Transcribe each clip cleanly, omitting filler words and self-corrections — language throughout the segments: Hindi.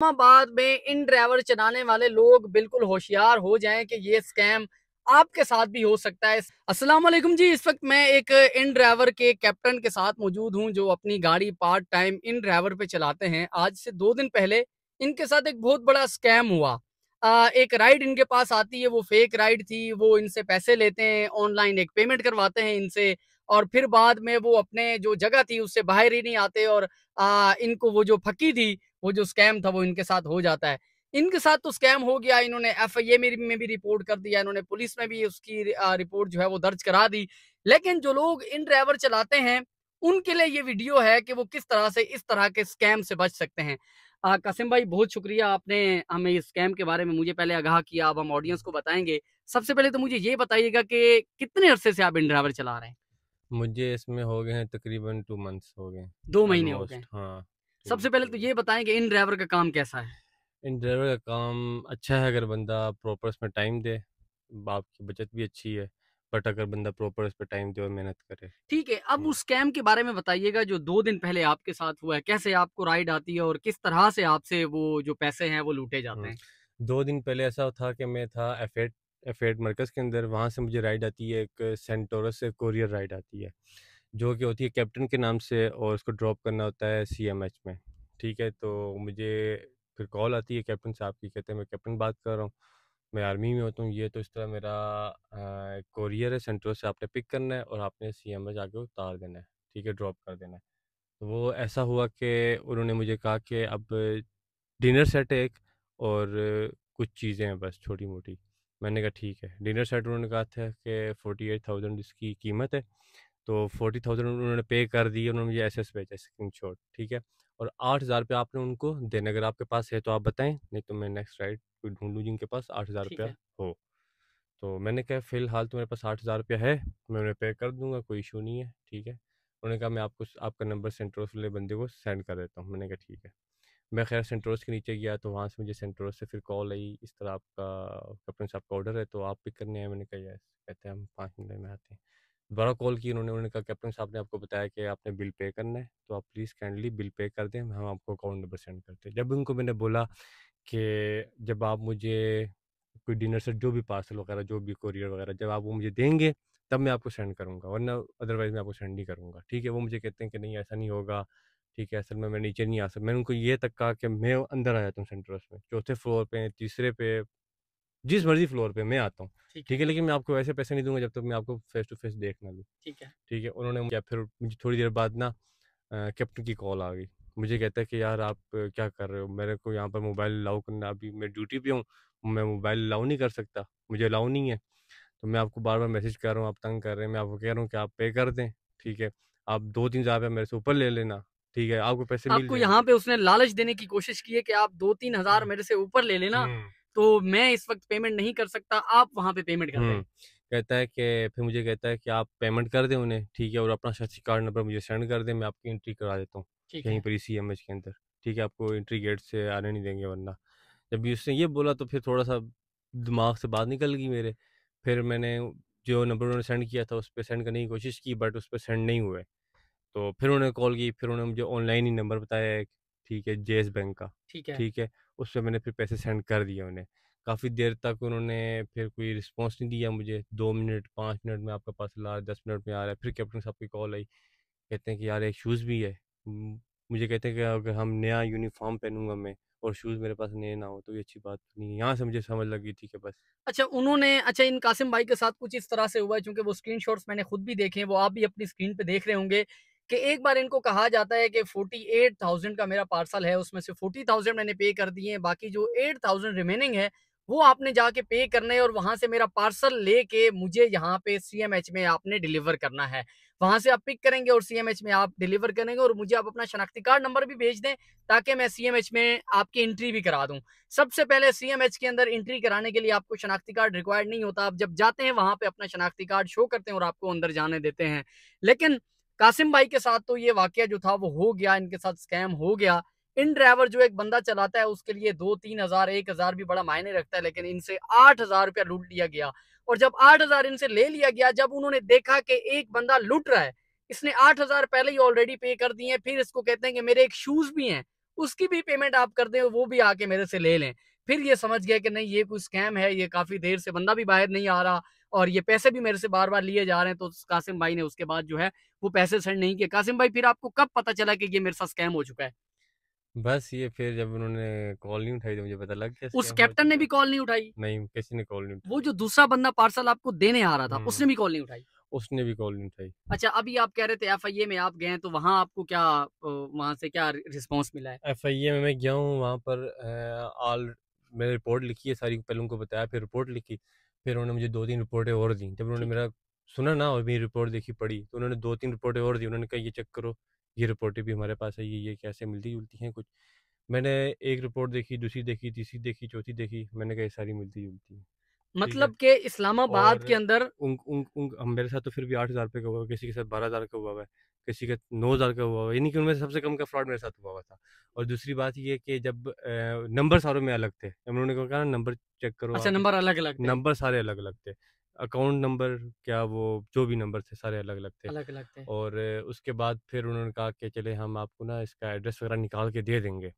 इस्लामाबाद में इन ड्राइवर चलाने वाले लोग बिल्कुल होशियार हो जाएं कि ये स्कैम आपके साथ भी हो सकता है। अस्सलाम वालेकुम जी, इस वक्त मैं एक इन ड्राइवर के कैप्टन के साथ मौजूद हूं जो अपनी गाड़ी पार्ट टाइम इन ड्राइवर पे चलाते हैं। आज से 2 दिन पहले इनके साथ एक बहुत बड़ा स्कैम हुआ। एक राइड इनके पास आती है, वो फेक राइड थी। वो इनसे पैसे लेते हैं, ऑनलाइन एक पेमेंट करवाते हैं इनसे, और फिर बाद में वो अपने जो जगह थी उससे बाहर ही नहीं आते, और इनको वो जो फकी थी, वो जो स्कैम था वो इनके साथ हो जाता है। इनके साथ तो स्कैम हो गया, इन्होंने एफआईए में भी रिपोर्ट कर दिया, इन्होंने पुलिस में भी उसकी रिपोर्ट जो है वो दर्ज करा दी। लेकिन जो लोग इन ड्राइवर चलाते हैं, उनके लिए ये वीडियो है कि वो किस तरह से इस तरह के स्कैम से बच सकते हैं। कासिम भाई, बहुत शुक्रिया, आपने हमें इस स्कैम के बारे में मुझे पहले आगाह किया, अब हम ऑडियंस को बताएँगे। सबसे पहले तो मुझे ये बताइएगा कि कितने अरसे से आप इन ड्राइवर चला रहे हैं? मुझे इसमें हो गए हैं तकरीबन 2 मंथ्स हो गए 2 महीने हो गए। ऑलमोस्ट। हाँ, 2 सबसे पहले तो ये बताएँ कि इन ड्राइवर का काम कैसा है? इन ड्राइवर का काम अच्छा है अगर बंदा प्रॉपर इसमें टाइम दे, आपकी बचत भी अच्छी है। बट अगर बंदा प्रॉपर इस पे टाइम दे और मेहनत करे। ठीक है, अब हुँ, उस स्कैम के बारे में बताइएगा जो 2 दिन पहले आपके साथ हुआ है। कैसे आपको राइड आती है और किस तरह से आपसे वो जो पैसे हैं वो लूटे जाते हुँ। हैं? 2 दिन पहले ऐसा था कि मैं था एफ8 मरकज़ के अंदर, वहाँ से मुझे राइड आती है, एक सेंटोरस से कोरियर राइड आती है, जो कि होती है कैप्टन के नाम से, और उसको ड्रॉप करना होता है सीएमएच में। ठीक है, तो मुझे फिर कॉल आती है कैप्टन साहब की, कहते हैं मैं कैप्टन बात कर रहा हूँ, मैं आर्मी में होता हूँ, ये तो इस तरह मेरा कोरियर है, सेंटोरस से आपने पिक करना है और आपने सीएमएच आके उतार देना है, ठीक है, ड्रॉप कर देना है। तो वो ऐसा हुआ कि उन्होंने मुझे कहा कि अब डिनर सेट है एक, और कुछ चीज़ें हैं बस छोटी-मोटी। मैंने कहा ठीक है। डिनर सेट उन्होंने कहा था कि 48,000 इसकी कीमत है। तो 40,000 उन्होंने पे कर दिए, उन्होंने मुझे एसएस भेजा स्क्रीनशॉट, ठीक है? और 8,000 रुपये आपने उनको देने, अगर आपके पास है तो आप बताएँ, नहीं तो मैं नेक्स्ट राइड कोई ढूँढूँ जिनके पास 8,000 ठीक रुपया है। हो। तो मैंने कहा फ़िलहाल तो मेरे पास 8,000 रुपया है, मैं उन्हें पे कर दूँगा, कोई इश्यू नहीं है, ठीक है? उन्होंने कहा मैं आपको आपका नंबर सेंटरोस वाले बंदे को सेंड कर देता हूँ। मैंने कहा ठीक है। मैं खैर सेंटोरस के नीचे गया तो वहाँ से मुझे सेंटोरस से फिर कॉल आई, इस तरह आपका कैप्टन साहब का ऑर्डर है तो आप पिक करने आए। मैंने कहा यस। कहते हैं हम 5 मिनट में आते हैं। दोबारा कॉल की उन्होंने कहा कैप्टन साहब ने आपको बताया कि आपने बिल पे करना है, तो आप प्लीज़ काइंडली बिल पे कर दें, हम आपको अकाउंट नंबर सेंड करते हैं। जब उनको मैंने बोला कि जब आप मुझे कोई डिनर सेट, जो भी पार्सल वगैरह, जो भी कोरियर वगैरह, जब आप वो मुझे देंगे तब मैं आपको सेंड करूँगा, वरना अदरवाइज़ मैं आपको सेंड नहीं करूँगा, ठीक है? वो मुझे कहते हैं कि नहीं ऐसा नहीं होगा, ठीक है, असल में मैं नीचे नहीं आ सकता। मैंने उनको ये तक कहा कि मैं अंदर आ जाता हूँ सेंटरोस में, चौथे फ्लोर पे, तीसरे पे, जिस मर्ज़ी फ्लोर पे मैं आता हूँ, ठीक है। ठीक है? लेकिन मैं आपको वैसे पैसे नहीं दूँगा जब तक मैं आपको फेस टू फेस देख ना लूँ, ठीक है। ठीक है? उन्होंने मुझे फिर मुझे थोड़ी देर बाद ना कैप्टन की कॉल आ गई। मुझे कहता है कि यार आप क्या कर रहे हो? मेरे को यहाँ पर मोबाइल अलाउ करना, अभी मैं ड्यूटी पे हूँ, मैं मोबाइल अलाउ नहीं कर सकता, मुझे अलाउ नहीं है। तो मैं आपको बार-बार मैसेज कर रहा हूँ, आप तंग कर रहे हैं, मैं आपको कह रहा हूँ कि आप पे कर दें, ठीक है? आप 2-3 हज़ार रुपए मेरे से ऊपर ले लेना, ठीक है? आपको पैसे मिल आपको यहाँ जाएँगे। पे उसने लालच देने की कोशिश की है कि आप 2-3 हज़ार हुँ, मेरे से ऊपर ले लेना, हुँ, तो मैं इस वक़्त पेमेंट नहीं कर सकता, आप वहाँ पे पेमेंट कर दें। हुँ। कहता है कि फिर मुझे कहता है कि आप पेमेंट कर दें उन्हें, ठीक है? और अपना शनाख्ती कार्ड नंबर मुझे सेंड कर दें, मैं आपकी एंट्री करा देता हूँ, ठीक यहीं है। पर ही सीएमएच के अंदर, ठीक है? आपको एंट्री गेट से आने नहीं देंगे वरना। जब भी उसने ये बोला तो फिर थोड़ा-सा दिमाग से बात निकल गई मेरे। फिर मैंने जो नंबर उन्होंने सेंड किया था उस पे सेंड करने की कोशिश की, बट उस पे सेंड नहीं हुए। तो फिर उन्होंने कॉल की, फिर उन्होंने मुझे ऑनलाइन ही नंबर बताया एक, ठीक है, जेएस बैंक का, ठीक है। ठीक है? उस पे मैंने फिर पैसे सेंड कर दिए उन्हें। काफ़ी देर तक उन्होंने फिर कोई रिस्पॉन्स नहीं दिया मुझे, 2 मिनट, 5 मिनट में आपका पार्सल आ रहा है, 10 मिनट में आ रहा है। फिर कैप्टन साहब की कॉल आई, कहते हैं कि यार एक शूज़ भी है। मुझे कहते हैं कि अगर हम नया यूनिफ़ॉर्म पहनूँगा मैं और शूज़ मेरे पास नए ना हो तो ये अच्छी बात तो नहीं है। यहाँ से मुझे समझ लगी थी कि बस। अच्छा, इन कासिम भाई के साथ कुछ इस तरह से हुआ है, चूँकि वो स्क्रीनशॉट्स मैंने खुद भी देखे हैं, वो आप भी अपनी स्क्रीन पे देख रहे होंगे कि एक बार इनको कहा जाता है कि 48,000 का मेरा पार्सल है, उसमें से 40,000 मैंने पे कर दिए हैं, बाकी जो 8,000 रिमेनिंग है, वो आपने जाके पे करने हैं और वहाँ से मेरा पार्सल लेके मुझे यहाँ पे सीएमएच में आपने डिलीवर करना है। वहाँ से आप पिक करेंगे और सीएमएच में आप डिलीवर करेंगे और मुझे आप अपना शनाख्ती कार्ड नंबर भी भेज दें, ताकि मैं सीएमएच में आपकी एंट्री भी करा दूँ। सबसे पहले सीएमएच के अंदर एंट्री कराने के लिए आपको शनाख्ती कार्ड रिक्वायर्ड नहीं होता। आप जब जाते हैं वहाँ पे अपना शनाख्ती कार्ड शो करते हैं और आपको अंदर जाने देते हैं। लेकिन कासिम भाई के साथ तो ये वाकया जो था वो हो गया, इनके साथ स्कैम हो गया। इन ड्राइवर जो एक बंदा चलाता है उसके लिए 2-3 हज़ार, 1 हज़ार भी बड़ा मायने रखता है, लेकिन इनसे 8,000 रुपया लूट लिया गया। और जब 8,000 इनसे ले लिया गया, जब उन्होंने देखा कि एक बंदा लुट रहा है, इसने 8,000 पहले ही ऑलरेडी पे कर दिए हैं, फिर इसको कहते हैं कि मेरे एक शूज़ भी हैं, उसकी भी पेमेंट आप कर दें, वो भी आके मेरे से ले लें। फिर ये समझ गया कि नहीं ये कोई स्कैम है, ये काफ़ी देर से बंदा भी बाहर नहीं आ रहा और ये पैसे भी मेरे से बार-बार लिए जा रहे हैं, तो कासिम भाई ने उसके बाद जो है वो पैसे सेंड नहीं किए। कासिम भाई फिर आपको कब पता चला कि ये मेरे साथ स्कैम हो चुका है? बस ये फिर जब उन्होंने कॉल नहीं उठाई तो मुझे पता लग गया उस स्कैम हो कैप्टन ने चुका भी है। कॉल नहीं उठाई? नहीं, किसी ने कॉल नहीं वो उठाई। जो दूसरा बंदा पार्सल आपको देने आ रहा था, हुँ, उसने भी कॉल नहीं उठाई? उसने भी कॉल नहीं उठाई। अच्छा, अभी आप कह रहे थे एफआईए में आप गए हैं, तो वहाँ आपको क्या वहाँ से क्या रिस्पॉन्स मिला है? एफआईए में मैं गया हूँ वहाँ पर ऑल मैंने रिपोर्ट लिखी है सारी, पहले उनको बताया, फिर रिपोर्ट लिखी, फिर उन्होंने मुझे 2-3 रिपोर्टें और दी। जब उन्होंने ठीक है। मेरा सुना ना और मेरी रिपोर्ट देखी, पढ़ी, तो उन्होंने 2-3 रिपोर्टें और दी। उन्होंने कहा ये चेक करो, ये रिपोर्टें भी हमारे पास है, ये कैसे मिलती-जुलती हैं कुछ। मैंने एक रिपोर्ट देखी, दूसरी देखी, तीसरी देखी, चौथी देखी, मैंने कहा ये सारी मिलती-जुलती हैं। ठीक है? मतलब कि इस्लामाबाद और के अंदर उन उन उन हम मेरे साथ तो फिर भी 8,000 रुपए का हुआ, किसी के साथ 12,000 का हुआ हुआ है, किसी का 9,000 का हुआ हुआ है, यानी कि उनमें से सबसे कम का फ्रॉड मेरे साथ हुआ हुआ था। और दूसरी बात ये कि जब नंबर सारों में अलग थे, जब उन्होंने कहा ना नंबर चेक करो अच्छा, आप, नंबर अलग-अलग थे, नंबर सारे अलग-अलग थे। अकाउंट नंबर क्या वो जो भी नंबर थे सारे अलग-अलग थे। अलग-अलग थे। और उसके बाद फिर उन्होंने कहा कि चले हम आपको ना इसका एड्रेस वगैरह निकाल के दे देंगे,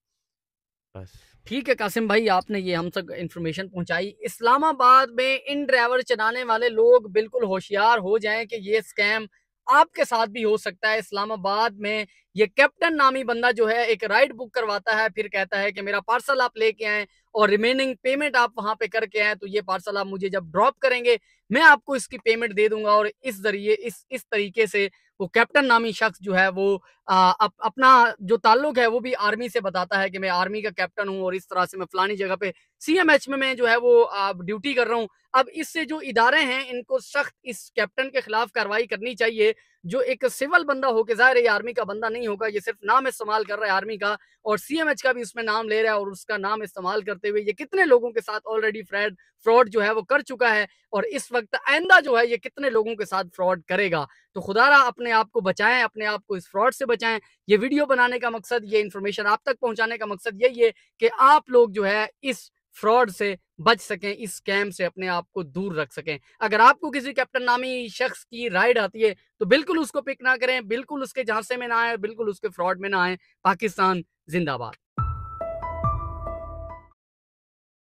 बस। ठीक है कासिम भाई, आपने ये हम तक इन्फॉर्मेशन पहुँचाई। इस्लामाबाद में इन ड्राइवर चलाने वाले लोग बिल्कुल होशियार हो जाएँ कि ये स्कैम आपके साथ भी हो सकता है। इस्लामाबाद में ये कैप्टन नामी बंदा जो है एक राइड बुक करवाता है, फिर कहता है कि मेरा पार्सल आप लेके आएँ और रिमेनिंग पेमेंट आप वहाँ पे करके आएँ, तो ये पार्सल आप मुझे जब ड्रॉप करेंगे, मैं आपको इसकी पेमेंट दे दूँगा और इस ज़रिए इस तरीके से वो कैप्टन नामी शख्स जो है वो अपना जो ताल्लुक है वो भी आर्मी से बताता है कि मैं आर्मी का कैप्टन हूँ और इस तरह से मैं फलानी जगह पे सीएमएच में मैं जो है वो ड्यूटी कर रहा हूँ। अब इससे जो इदारे हैं इनको सख्त इस कैप्टन के खिलाफ कार्रवाई करनी चाहिए। जो एक सिविल बंदा हो के ज़ाहिर है ये आर्मी का बंदा नहीं होगा, ये सिर्फ नाम इस्तेमाल कर रहा है आर्मी का और सीएमएच का भी उसमें नाम ले रहा है और उसका नाम इस्तेमाल करते हुए ये कितने लोगों के साथ ऑलरेडी फ्रॉड जो है वो कर चुका है और इस वक्त आइंदा जो है ये कितने लोगों के साथ फ्रॉड करेगा। तो खुदारा अपने आप को बचाएं, अपने आप को इस फ्रॉड से बचाएं। ये वीडियो बनाने का मकसद, ये इन्फॉर्मेशन आप तक पहुंचाने का मकसद यही है कि आप लोग जो है इस फ्रॉड से बच सकें, इस स्कैम से अपने आप को दूर रख सकें। अगर आपको किसी कैप्टन नामी शख्स की राइड आती है तो बिल्कुल उसको पिक ना करें, बिल्कुल उसके झांसे में ना आए, बिल्कुल उसके फ्रॉड में ना आए। पाकिस्तान जिंदाबाद।